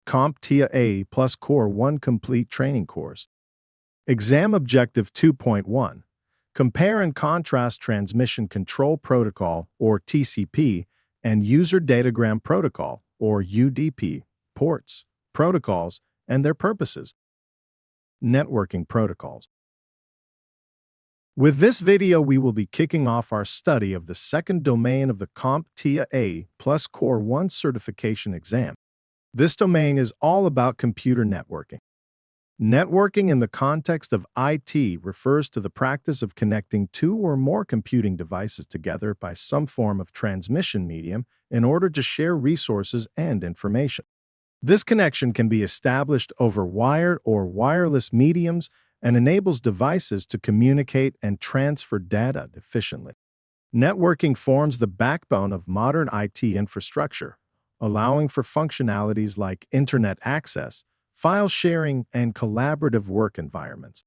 CompTIA A plus Core 1 Complete Training Course. Exam Objective 2.1. Compare and contrast Transmission Control Protocol, or TCP, and User Datagram Protocol, or UDP, ports, protocols, and their purposes. Networking protocols. With this video, we will be kicking off our study of the second domain of the CompTIA A plus Core 1 certification exam. This domain is all about computer networking. Networking in the context of IT refers to the practice of connecting two or more computing devices together by some form of transmission medium in order to share resources and information. This connection can be established over wired or wireless mediums and enables devices to communicate and transfer data efficiently. Networking forms the backbone of modern IT infrastructure, allowing for functionalities like internet access, file sharing, and collaborative work environments.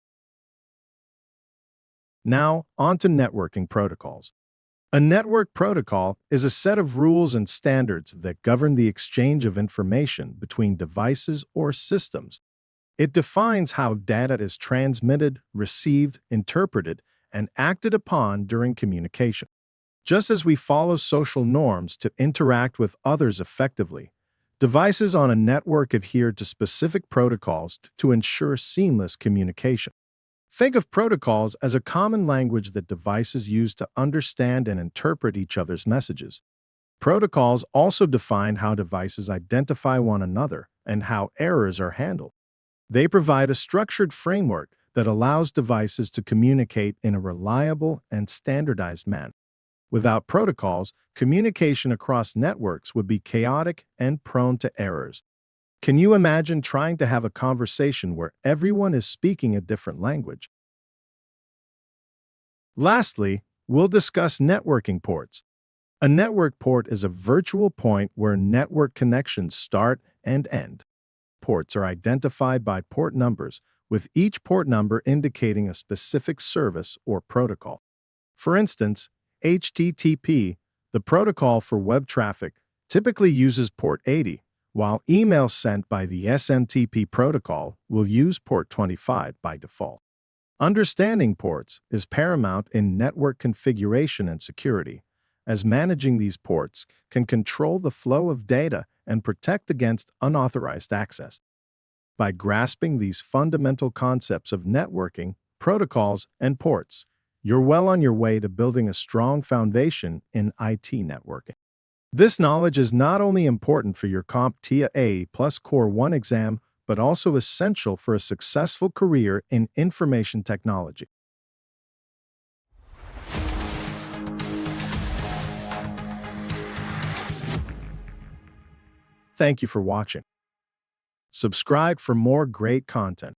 Now, on to networking protocols. A network protocol is a set of rules and standards that govern the exchange of information between devices or systems. It defines how data is transmitted, received, interpreted, and acted upon during communication. Just as we follow social norms to interact with others effectively, devices on a network adhere to specific protocols to ensure seamless communication. Think of protocols as a common language that devices use to understand and interpret each other's messages. Protocols also define how devices identify one another and how errors are handled. They provide a structured framework that allows devices to communicate in a reliable and standardized manner. Without protocols, communication across networks would be chaotic and prone to errors. Can you imagine trying to have a conversation where everyone is speaking a different language? Lastly, we'll discuss networking ports. A network port is a virtual point where network connections start and end. Ports are identified by port numbers, with each port number indicating a specific service or protocol. For instance, HTTP, the protocol for web traffic, typically uses port 80, while emails sent by the SMTP protocol will use port 25 by default. Understanding ports is paramount in network configuration and security, as managing these ports can control the flow of data and protect against unauthorized access. By grasping these fundamental concepts of networking, protocols, and ports, you're well on your way to building a strong foundation in IT networking. This knowledge is not only important for your CompTIA A plus Core 1 exam, but also essential for a successful career in information technology. Thank you for watching. Subscribe for more great content.